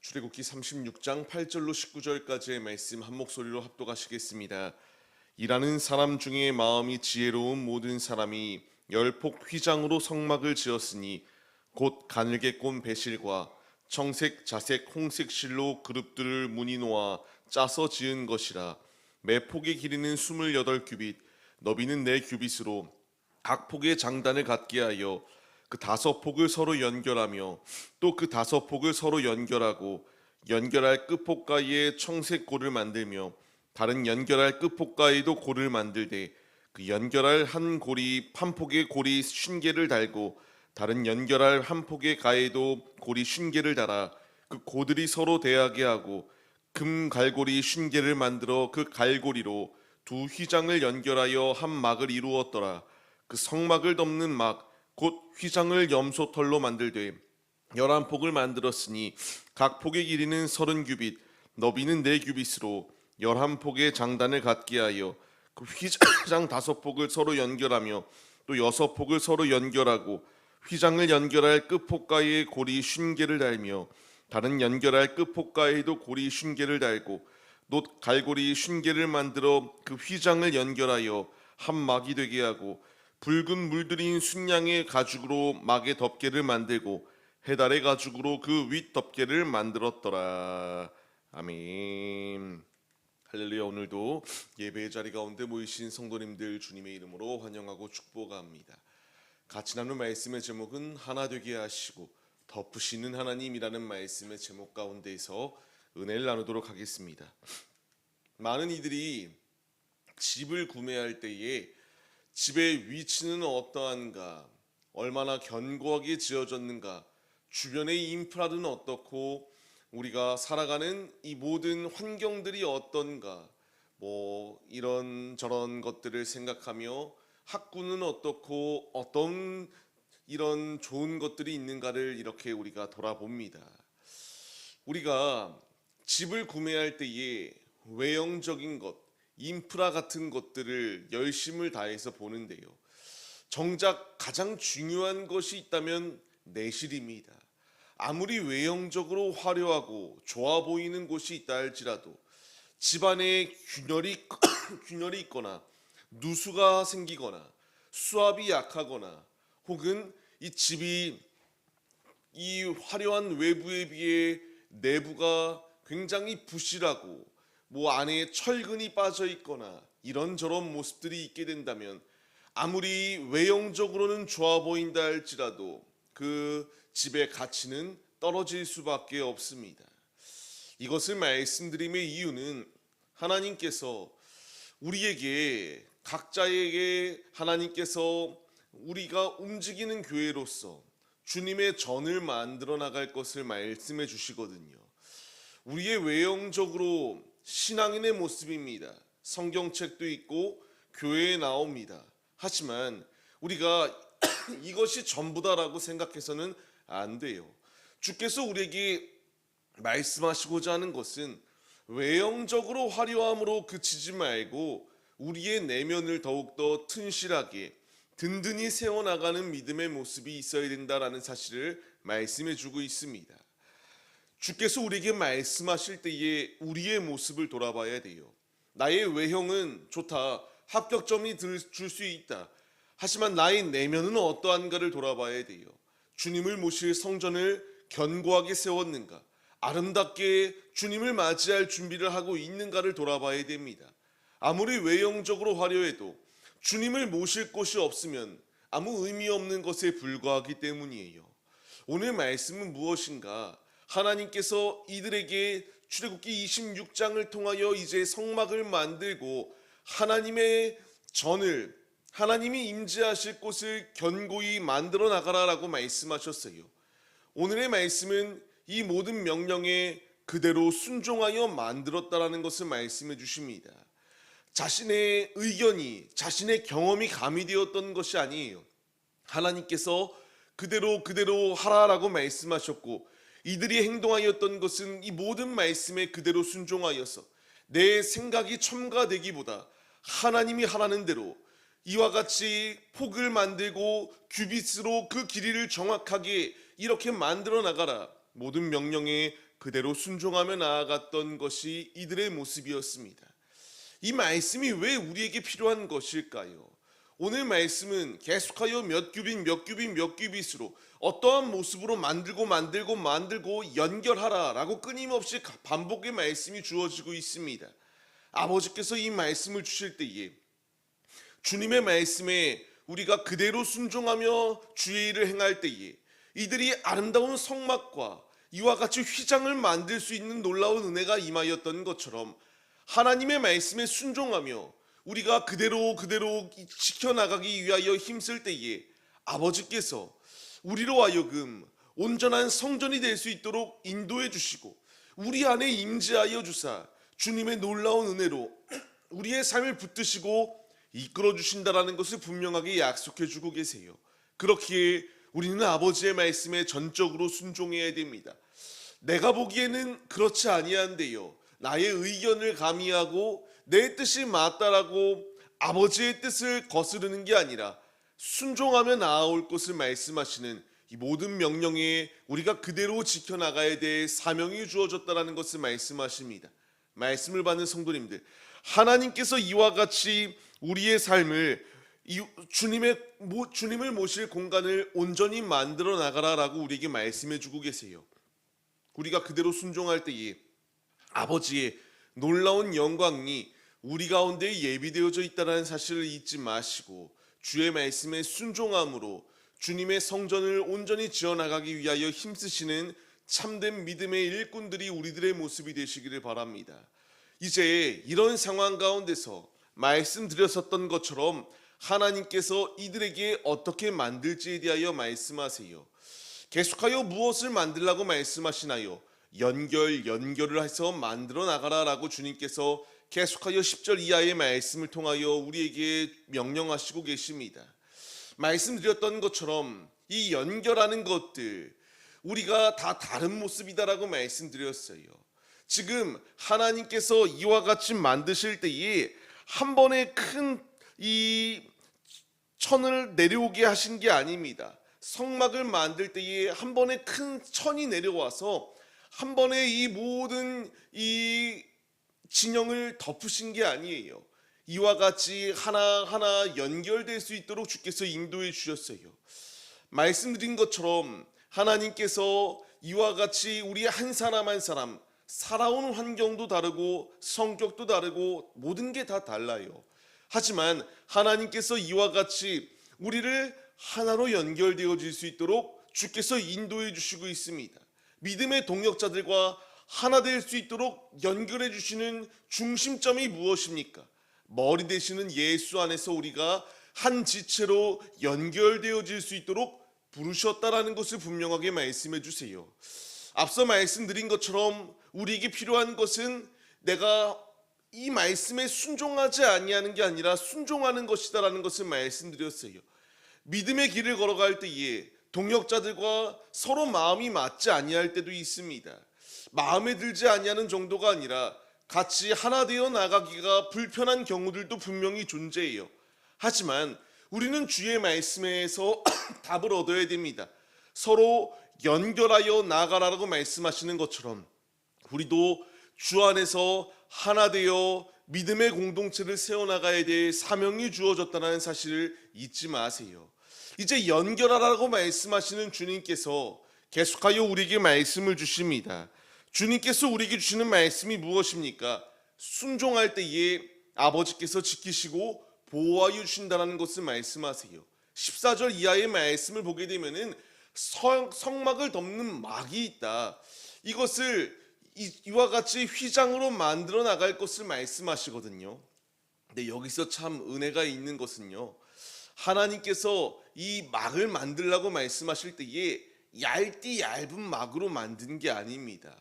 출애굽기 36장 8절로 19절까지의 말씀 한 목소리로 합독하시겠습니다. 일하는 사람 중에 마음이 지혜로운 모든 사람이 열폭 휘장으로 성막을 지었으니 곧 가늘게 꼰 배실과 청색, 자색, 홍색 실로 그룹들을 무늬 놓아 짜서 지은 것이라. 매 폭의 길이는 28규빗, 너비는 4규빗으로 각 폭의 장단을 갖게 하여 그 5폭을 서로 연결하며 또 그 5폭을 서로 연결하고 연결할 끝폭가에 청색 골을 만들며 다른 연결할 끝폭가에도 골을 만들되 그 연결할 한 폭의 골이 50개를 달고 다른 연결할 한 폭의 가에도 골이 50개를 달아 그 고들이 서로 대하게 하고 금 갈고리 50개를 만들어 그 갈고리로 두 휘장을 연결하여 한 막을 이루었더라. 그 성막을 덮는 막 곧 휘장을 염소털로 만들되 11폭을 만들었으니 각 폭의 길이는 30규빗, 너비는 4규빗으로 11폭의 장단을 갖게 하여 그 휘장 5폭을 서로 연결하며 또 6폭을 서로 연결하고 휘장을 연결할 끝폭가에 고리 50개를 달며 다른 연결할 끝폭가에도 고리 50개를 달고 놋 갈고리 50개를 만들어 그 휘장을 연결하여 한 막이 되게 하고 붉은 물들인 순양의 가죽으로 막의 덮개를 만들고 해달의 가죽으로 그 윗 덮개를 만들었더라. 아멘. 할렐루야. 오늘도 예배의 자리 가운데 모이신 성도님들 주님의 이름으로 환영하고 축복합니다. 같이 나눈 말씀의 제목은 하나 되게 하시고 덮으시는 하나님이라는 말씀의 제목 가운데에서 은혜를 나누도록 하겠습니다. 많은 이들이 집을 구매할 때에 집의 위치는 어떠한가, 얼마나 견고하게 지어졌는가, 주변의 인프라는 어떻고 우리가 살아가는 이 모든 환경들이 어떤가, 이런 것들을 생각하며 학구는 어떻고 어떤 이런 좋은 것들이 있는가를 이렇게 우리가 돌아봅니다. 우리가 집을 구매할 때에 외형적인 것, 인프라 같은 것들을 열심을 다해서 보는데요. 정작 가장 중요한 것이 있다면 내실입니다. 아무리 외형적으로 화려하고 좋아 보이는 곳이 있다 할지라도 집안에 균열이 있거나 누수가 생기거나 수압이 약하거나 혹은 이 집이 이 화려한 외부에 비해 내부가 굉장히 부실하고 안에 철근이 빠져 있거나 이런저런 모습들이 있게 된다면 아무리 외형적으로는 좋아 보인다 할지라도 그 집의 가치는 떨어질 수밖에 없습니다. 이것을 말씀드림의 이유는 하나님께서 우리에게 각자에게 하나님께서 우리가 움직이는 교회로서 주님의 전을 만들어 나갈 것을 말씀해 주시거든요. 우리의 외형적으로 신앙인의 모습입니다. 성경책도 있고 교회에 나옵니다. 하지만 우리가 이것이 전부다라고 생각해서는 안 돼요. 주께서 우리에게 말씀하시고자 하는 것은 외형적으로 화려함으로 그치지 말고 우리의 내면을 더욱더 튼실하게 든든히 세워나가는 믿음의 모습이 있어야 된다라는 사실을 말씀해 주고 있습니다. 주께서 우리에게 말씀하실 때에 우리의 모습을 돌아봐야 돼요. 나의 외형은 좋다, 합격점이 줄 수 있다. 하지만 나의 내면은 어떠한가를 돌아봐야 돼요. 주님을 모실 성전을 견고하게 세웠는가, 아름답게 주님을 맞이할 준비를 하고 있는가를 돌아봐야 됩니다. 아무리 외형적으로 화려해도 주님을 모실 곳이 없으면 아무 의미 없는 것에 불과하기 때문이에요. 오늘 말씀은 무엇인가? 하나님께서 이들에게 출애굽기 26장을 통하여 이제 성막을 만들고 하나님의 전을, 하나님이 임재하실 곳을 견고히 만들어 나가라라고 말씀하셨어요. 오늘의 말씀은 이 모든 명령에 그대로 순종하여 만들었다라는 것을 말씀해 주십니다. 자신의 의견이, 자신의 경험이 가미되었던 것이 아니에요. 하나님께서 그대로 하라라고 말씀하셨고 이들이 행동하였던 것은 이 모든 말씀에 그대로 순종하여서 내 생각이 첨가되기보다 하나님이 하라는 대로 이와 같이 폭을 만들고 규빗으로 그 길이를 정확하게 이렇게 만들어 나가라. 모든 명령에 그대로 순종하며 나아갔던 것이 이들의 모습이었습니다. 이 말씀이 왜 우리에게 필요한 것일까요? 오늘 말씀은 계속하여 몇 규빗 몇 규빗 몇 규빗으로 어떠한 모습으로 만들고 연결하라 라고 끊임없이 반복의 말씀이 주어지고 있습니다. 아버지께서 이 말씀을 주실 때에 주님의 말씀에 우리가 그대로 순종하며 주의 일을 행할 때에 이들이 아름다운 성막과 이와 같이 휘장을 만들 수 있는 놀라운 은혜가 임하였던 것처럼 하나님의 말씀에 순종하며 우리가 그대로 지켜나가기 위하여 힘쓸 때에 아버지께서 우리로 하여금 온전한 성전이 될 수 있도록 인도해 주시고 우리 안에 임재하여 주사 주님의 놀라운 은혜로 우리의 삶을 붙드시고 이끌어 주신다라는 것을 분명하게 약속해 주고 계세요. 그렇기에 우리는 아버지의 말씀에 전적으로 순종해야 됩니다. 내가 보기에는 그렇지 아니한데요, 나의 의견을 가미하고 내 뜻이 맞다라고 아버지의 뜻을 거스르는 게 아니라 순종하며 나아올 것을 말씀하시는 이 모든 명령에 우리가 그대로 지켜나가야 될 사명이 주어졌다라는 것을 말씀하십니다. 말씀을 받는 성도님들, 하나님께서 이와 같이 우리의 삶을 주님을 모실 공간을 온전히 만들어 나가라라고 우리에게 말씀해 주고 계세요. 우리가 그대로 순종할 때에 아버지의 놀라운 영광이 우리 가운데 예비되어져 있다는 사실을 잊지 마시고 주의 말씀에 순종함으로 주님의 성전을 온전히 지어나가기 위하여 힘쓰시는 참된 믿음의 일꾼들이 우리들의 모습이 되시기를 바랍니다. 이제 이런 상황 가운데서 말씀드렸었던 것처럼 하나님께서 이들에게 어떻게 만들지에 대하여 말씀하세요. 계속하여 무엇을 만들라고 말씀하시나요? 연결을 해서 만들어 나가라라고 주님께서 계속하여 10절 이하의 말씀을 통하여 우리에게 명령하시고 계십니다. 말씀드렸던 것처럼 이 연결하는 것들 우리가 다 다른 모습이다라고 말씀드렸어요. 지금 하나님께서 이와 같이 만드실 때에 한 번에 큰 이 천을 내려오게 하신 게 아닙니다. 성막을 만들 때에 한 번에 큰 천이 내려와서 한 번에 이 모든 이 진영을 덮으신 게 아니에요. 이와 같이 하나하나 연결될 수 있도록 주께서 인도해 주셨어요. 말씀드린 것처럼 하나님께서 이와 같이 우리 한 사람 한 사람 살아온 환경도 다르고 성격도 다르고 모든 게 다 달라요. 하지만 하나님께서 이와 같이 우리를 하나로 연결되어질 수 있도록 주께서 인도해 주시고 있습니다. 믿음의 동역자들과 하나 될 수 있도록 연결해 주시는 중심점이 무엇입니까? 머리 되시는 예수 안에서 우리가 한 지체로 연결되어질 수 있도록 부르셨다라는 것을 분명하게 말씀해 주세요. 앞서 말씀드린 것처럼 우리에게 필요한 것은 내가 이 말씀에 순종하지 아니하는 게 아니라 순종하는 것이다라는 것을 말씀드렸어요. 믿음의 길을 걸어갈 때에 동역자들과 서로 마음이 맞지 아니할 때도 있습니다. 마음에 들지 아니하는 정도가 아니라 같이 하나 되어 나가기가 불편한 경우들도 분명히 존재해요. 하지만 우리는 주의 말씀에서 답을 얻어야 됩니다. 서로 연결하여 나가라고 말씀하시는 것처럼 우리도 주 안에서 하나 되어 믿음의 공동체를 세워나가야 될 사명이 주어졌다는 사실을 잊지 마세요. 이제 연결하라고 말씀하시는 주님께서 계속하여 우리에게 말씀을 주십니다. 주님께서 우리에게 주시는 말씀이 무엇입니까? 순종할 때에 아버지께서 지키시고 보호하여 주신다는 것을 말씀하세요. 14절 이하의 말씀을 보게 되면은 성막을 덮는 막이 있다. 이것을 이와 같이 휘장으로 만들어 나갈 것을 말씀하시거든요. 근데 여기서 참 은혜가 있는 것은요, 하나님께서 이 막을 만들라고 말씀하실 때에 얇은 막으로 만든 게 아닙니다.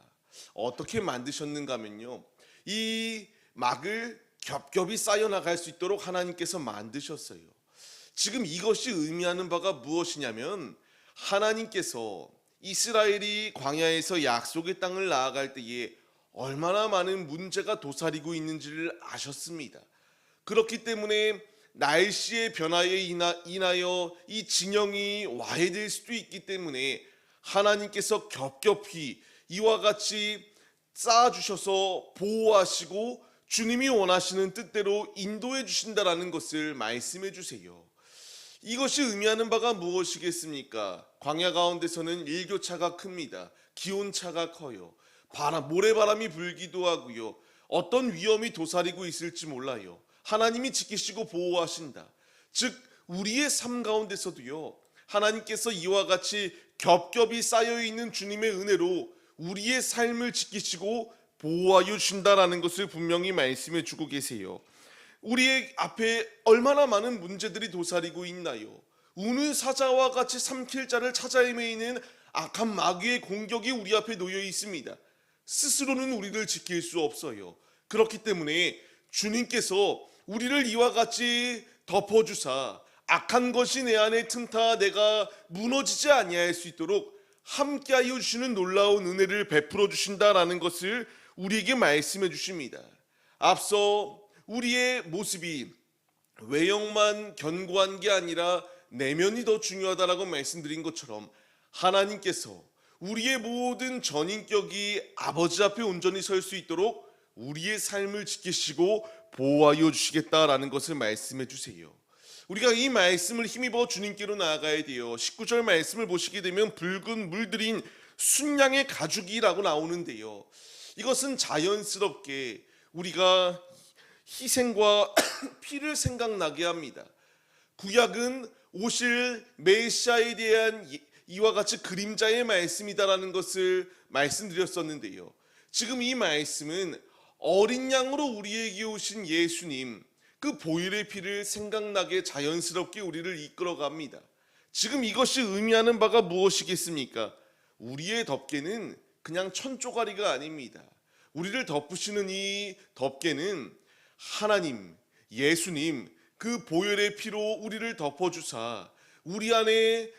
어떻게 만드셨는가 하면요, 이 막을 겹겹이 쌓여 나갈 수 있도록 하나님께서 만드셨어요. 지금 이것이 의미하는 바가 무엇이냐면 하나님께서 이스라엘이 광야에서 약속의 땅을 나아갈 때에 얼마나 많은 문제가 도사리고 있는지를 아셨습니다. 그렇기 때문에 날씨의 변화에 인하여 이 진영이 와해될 수도 있기 때문에 하나님께서 겹겹이 이와 같이 쌓아주셔서 보호하시고 주님이 원하시는 뜻대로 인도해 주신다라는 것을 말씀해 주세요. 이것이 의미하는 바가 무엇이겠습니까? 광야 가운데서는 일교차가 큽니다. 기온차가 커요. 모래바람이 불기도 하고요. 어떤 위험이 도사리고 있을지 몰라요. 하나님이 지키시고 보호하신다. 즉 우리의 삶 가운데서도요, 하나님께서 이와 같이 겹겹이 쌓여있는 주님의 은혜로 우리의 삶을 지키시고 보호하여 주신다라는 것을 분명히 말씀해 주고 계세요. 우리의 앞에 얼마나 많은 문제들이 도사리고 있나요? 우는 사자와 같이 삼킬 자를 찾아 헤매이는 악한 마귀의 공격이 우리 앞에 놓여 있습니다. 스스로는 우리를 지킬 수 없어요. 그렇기 때문에 주님께서 우리를 이와 같이 덮어주사 악한 것이 내 안에 틈타 내가 무너지지 아니할 수 있도록 함께하여 주시는 놀라운 은혜를 베풀어 주신다라는 것을 우리에게 말씀해 주십니다. 앞서 우리의 모습이 외형만 견고한 게 아니라 내면이 더 중요하다라고 말씀드린 것처럼 하나님께서 우리의 모든 전인격이 아버지 앞에 온전히 설 수 있도록 우리의 삶을 지키시고 보호하여 주시겠다라는 것을 말씀해 주세요. 우리가 이 말씀을 힘입어 주님께로 나아가야 돼요. 19절 말씀을 보시게 되면 붉은 물들인 순양의 가죽이라고 나오는데요, 이것은 자연스럽게 우리가 희생과 피를 생각나게 합니다. 구약은 오실 메시아에 대한 이와 같이 그림자의 말씀이다라는 것을 말씀드렸었는데요, 지금 이 말씀은 어린 양으로 우리에게 오신 예수님, 그 보혈의 피를 생각나게 자연스럽게 우리를 이끌어갑니다. 지금 이것이 의미하는 바가 무엇이겠습니까? 우리의 덮개는 그냥 천조가리가 아닙니다. 우리를 덮으시는 이 덮개는 하나님, 예수님, 그 보혈의 피로 우리를 덮어주사 우리 안에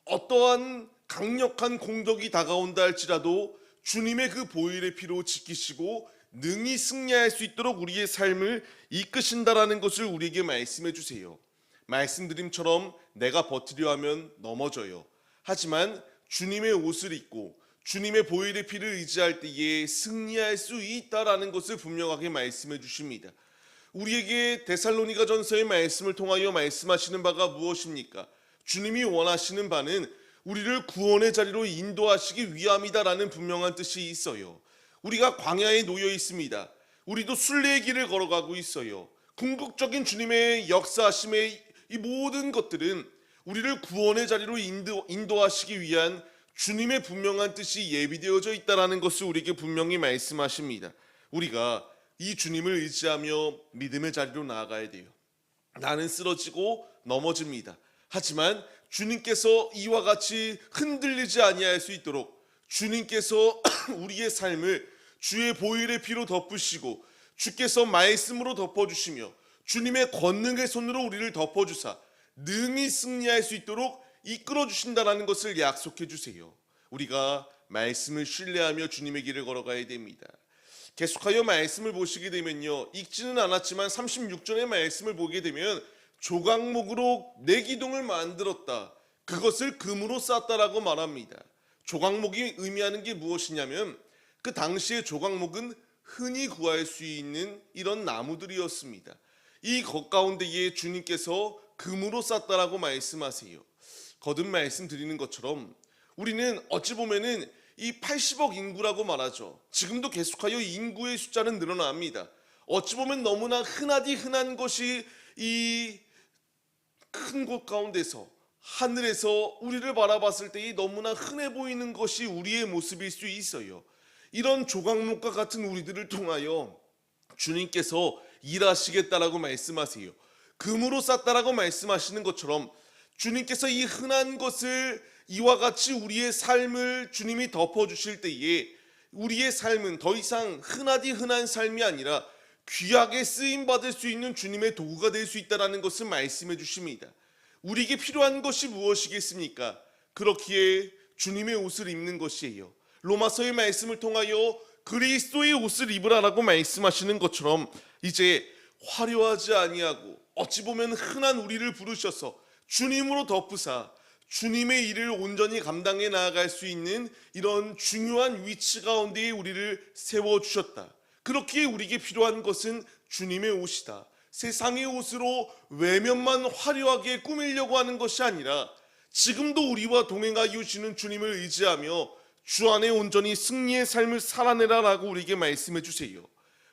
어떠한 강력한 공격이 다가온다 할지라도 주님의 그 보혈의 피로 지키시고 능히 승리할 수 있도록 우리의 삶을 이끄신다라는 것을 우리에게 말씀해 주세요. 말씀드림처럼 내가 버티려 하면 넘어져요. 하지만 주님의 옷을 입고 주님의 보혈의 피를 의지할 때에 승리할 수 있다라는 것을 분명하게 말씀해 주십니다. 우리에게 데살로니가 전서의 말씀을 통하여 말씀하시는 바가 무엇입니까? 주님이 원하시는 바는 우리를 구원의 자리로 인도하시기 위함이다라는 분명한 뜻이 있어요. 우리가 광야에 놓여 있습니다. 우리도 순례의 길을 걸어가고 있어요. 궁극적인 주님의 역사하심의 이 모든 것들은 우리를 구원의 자리로 인도하시기 위한 주님의 분명한 뜻이 예비되어져 있다는 것을 우리에게 분명히 말씀하십니다. 우리가 이 주님을 의지하며 믿음의 자리로 나아가야 돼요. 나는 쓰러지고 넘어집니다. 하지만 주님께서 이와 같이 흔들리지 아니할 수 있도록 주님께서 우리의 삶을 주의 보혈의 피로 덮으시고 주께서 말씀으로 덮어주시며 주님의 권능의 손으로 우리를 덮어주사 능히 승리할 수 있도록 이끌어 주신다는 것을 약속해 주세요. 우리가 말씀을 신뢰하며 주님의 길을 걸어가야 됩니다. 계속하여 말씀을 보시게 되면요, 읽지는 않았지만 36절의 말씀을 보게 되면 조각목으로 내 기둥을 만들었다, 그것을 금으로 쌌다라고 말합니다. 조각목이 의미하는 게 무엇이냐면 그 당시의 조각목은 흔히 구할 수 있는 이런 나무들이었습니다. 이 것 가운데에 주님께서 금으로 쌌다라고 말씀하세요. 거듭 말씀드리는 것처럼 우리는 어찌 보면은 이 80억 인구라고 말하죠. 지금도 계속하여 인구의 숫자는 늘어납니다. 어찌 보면 너무나 흔한 것이 이 큰 곳 가운데서 하늘에서 우리를 바라봤을 때 너무나 흔해 보이는 것이 우리의 모습일 수 있어요. 이런 조각목과 같은 우리들을 통하여 주님께서 일하시겠다라고 말씀하세요. 금으로 쌌다라고 말씀하시는 것처럼 주님께서 이 흔한 것을 이와 같이 우리의 삶을 주님이 덮어주실 때에 우리의 삶은 더 이상 흔한 삶이 아니라 귀하게 쓰임받을 수 있는 주님의 도구가 될 수 있다는 것을 말씀해 주십니다. 우리에게 필요한 것이 무엇이겠습니까? 그렇기에 주님의 옷을 입는 것이에요. 로마서의 말씀을 통하여 그리스도의 옷을 입으라라고 말씀하시는 것처럼 이제 화려하지 아니하고 어찌 보면 흔한 우리를 부르셔서 주님으로 덮으사 주님의 일을 온전히 감당해 나아갈 수 있는 이런 중요한 위치 가운데에 우리를 세워주셨다. 그렇기에 우리에게 필요한 것은 주님의 옷이다. 세상의 옷으로 외면만 화려하게 꾸미려고 하는 것이 아니라 지금도 우리와 동행하여 주시는 주님을 의지하며 주 안에 온전히 승리의 삶을 살아내라라고 우리에게 말씀해 주세요.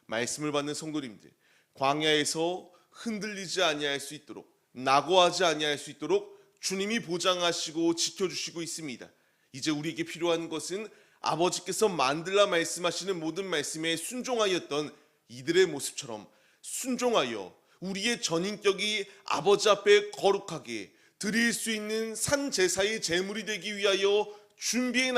말씀을 받는 성도님들, 광야에서 흔들리지 아니할 수 있도록, 낙오하지 아니할 수 있도록 주님이 보장하시고 지켜주시고 있습니다. 이제 우리에게 필요한 것은 아버지께서 만들라 말씀하시는 모든 말씀에 순종하였던 이들의 모습처럼 순종하여 우리의 전인격이 아버지 앞에 거룩하게 드릴 수 있는 산 제사의 제물이 되기 위하여 준비해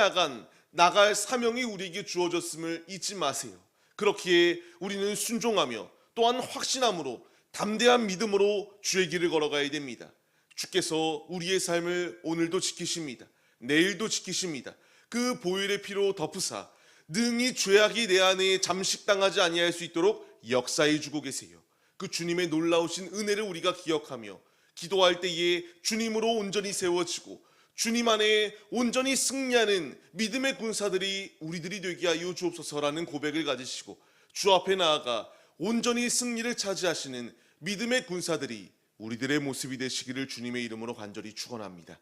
나갈 사명이 우리에게 주어졌음을 잊지 마세요. 그렇기에 우리는 순종하며 또한 확신함으로 담대한 믿음으로 주의 길을 걸어가야 됩니다. 주께서 우리의 삶을 오늘도 지키십니다. 내일도 지키십니다. 그 보혈의 피로 덮으사 능히 죄악이 내 안에 잠식당하지 아니할 수 있도록 역사해 주고 계세요. 그 주님의 놀라우신 은혜를 우리가 기억하며 기도할 때에 주님으로 온전히 세워지고 주님 안에 온전히 승리하는 믿음의 군사들이 우리들이 되게 하여 주옵소서라는 고백을 가지시고 주 앞에 나아가 온전히 승리를 차지하시는 믿음의 군사들이 우리들의 모습이 되시기를 주님의 이름으로 간절히 축원합니다.